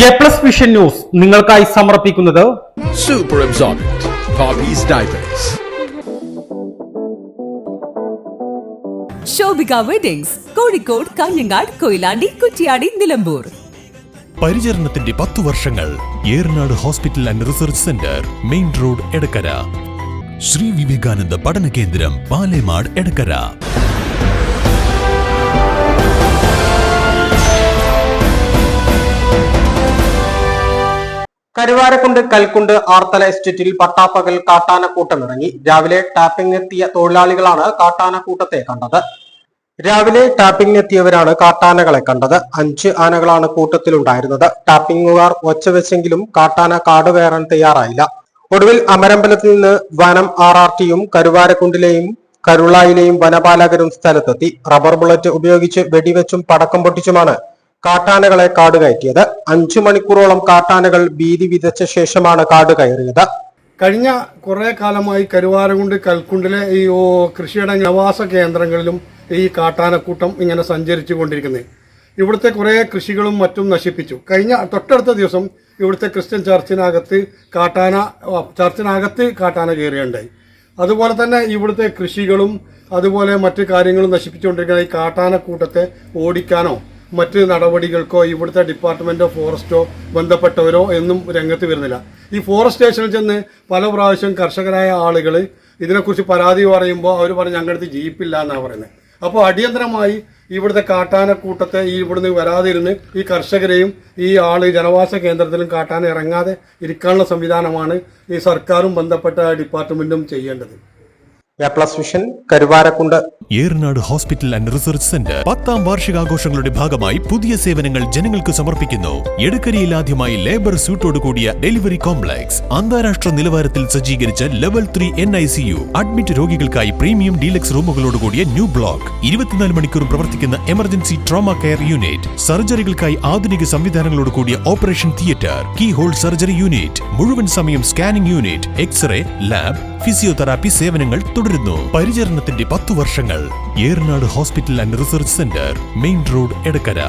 A+ vision news നിങ്ങൾക്കായി സമർപ്പിക്കുന്നത് Super Absorbent Poppy's Diapers. Shobhika weddings Kozhikode, Kanhangad, Koyilandy, Kuttiady, Nilambur. പരിചരണത്തിന്റെ 10 വർഷങ്ങൾ. Eranad hospital and research centre, main road, Edakkara. Shri Vivekananda പഠന കേന്ദ്രം, പാലേമാട്, എടക്കര. കരുവാരക്കുണ്ട് കൽക്കുണ്ട് ആർത്തല എസ്റ്റേറ്റിൽ പട്ടാപ്പകൽ കാട്ടാനക്കൂട്ടമിറങ്ങി. രാവിലെ ടാപ്പിംഗിനെത്തിയ തൊഴിലാളികളാണ് കാട്ടാനക്കൂട്ടത്തെ കണ്ടത്. കാട്ടാനകളെ കണ്ടത്. 5 ആനകളാണ് കൂട്ടത്തിലുണ്ടായിരുന്നത്. ടാപ്പിംഗുകാർ ഒച്ചവെച്ചെങ്കിലും കാട്ടാന കാട് കയറാൻ തയ്യാറായില്ല. ഒടുവിൽ അമരമ്പലത്തിൽ നിന്ന് വനം RRTയും കരുവാരക്കുണ്ടിലെയും കരുളായിലെയും വനപാലകരും സ്ഥലത്തെത്തി. റബ്ബർ ബുള്ളറ്റ് ഉപയോഗിച്ച് വെടിവെച്ചും പടക്കം പൊട്ടിച്ചുമാണ് കാട്ടാനകളെ കാട് കയറ്റിയത്. 5 മണിക്കൂറോളം കാട്ടാനകൾ ഭീതി വിതച്ച ശേഷമാണ് കാട് കയറിയത്. കഴിഞ്ഞ കുറെ കാലമായി കരുവാരക്കുണ്ട് കൽക്കുണ്ടിലെ ഈ കൃഷിയുടെ ആവാസ കേന്ദ്രങ്ങളിലും ഈ കാട്ടാനക്കൂട്ടം ഇങ്ങനെ സഞ്ചരിച്ചു കൊണ്ടിരിക്കുന്നത്. ഇവിടുത്തെ കുറെ കൃഷികളും മറ്റും നശിപ്പിച്ചു. തൊട്ടടുത്ത ദിവസം ഇവിടുത്തെ ക്രിസ്ത്യൻ ചർച്ചിനകത്ത് കാട്ടാന കയറിയുണ്ടായി. അതുപോലെ തന്നെ ഇവിടുത്തെ കൃഷികളും അതുപോലെ മറ്റു കാര്യങ്ങളും നശിപ്പിച്ചുകൊണ്ടിരിക്കുന്ന ഈ കാട്ടാനക്കൂട്ടത്തെ ഓടിക്കാനോ മറ്റ് നടപടികൾക്കോ ഇവിടുത്തെ ഡിപ്പാർട്ട്മെന്റോ ഫോറസ്റ്റോ ബന്ധപ്പെട്ടവരോ എന്നും രംഗത്ത് വരുന്നില്ല. ഈ ഫോറസ്റ്റ് സ്റ്റേഷനിൽ ചെന്ന് പല പ്രാവശ്യം കർഷകരായ ആളുകൾ ഇതിനെക്കുറിച്ച് പരാതി പറയുമ്പോൾ അവർ പറഞ്ഞ് ഞങ്ങളുടെ അടുത്ത് ജീപ്പില്ല എന്നാണ് പറയുന്നത്. അപ്പോൾ അടിയന്തരമായി ഇവിടുത്തെ കാട്ടാനക്കൂട്ടത്തെ ഇവിടുന്ന് വരാതിരുന്ന് ഈ കർഷകരെയും ഈ ജനവാസ കേന്ദ്രത്തിലും കാട്ടാന ഇറങ്ങാതെ ഇരിക്കാനുള്ള സംവിധാനമാണ് ഈ സർക്കാരും ബന്ധപ്പെട്ട ഡിപ്പാർട്ട്മെന്റും ചെയ്യേണ്ടത്. A+ vision Karuvarakundu. Eranad hospital and research centre 10ാം വാർഷികാഘോഷങ്ങളുടെ ഭാഗമായി പുതിയ സേവനങ്ങൾ ജനങ്ങൾക്ക് സമർപ്പിക്കുന്നു. എടക്കരയിൽ ആദ്യമായി ലേബർ സ്യൂട്ടോട് കൂടിയ ഡെലിവറി കോംപ്ലക്സ്, അന്താരാഷ്ട്ര നിലവാരത്തിൽ സജ്ജീകരിച്ച ലെവൽ 3 NICU, അഡ്മിറ്റ് രോഗികൾക്കായി പ്രീമിയം ഡീലക്സ് റൂമുകളോട് കൂടിയ ന്യൂ ബ്ലോക്ക്, 24 മണിക്കൂറും പ്രവർത്തിക്കുന്ന എമർജൻസി ട്രോമ കെയർ യൂണിറ്റ്, സർജറികൾക്കായി ആധുനിക സംവിധാനങ്ങളോട് കൂടിയ operation theatre, key hole surgery unit, മുഴുവൻ സമയം scanning unit, x-ray, lab, physiotherapy സേവനങ്ങൾ തുടരുന്നു. പരിചരണത്തിന്റെ 10 വർഷങ്ങൾ. Eranad hospital and research centre, main road, Edakkara.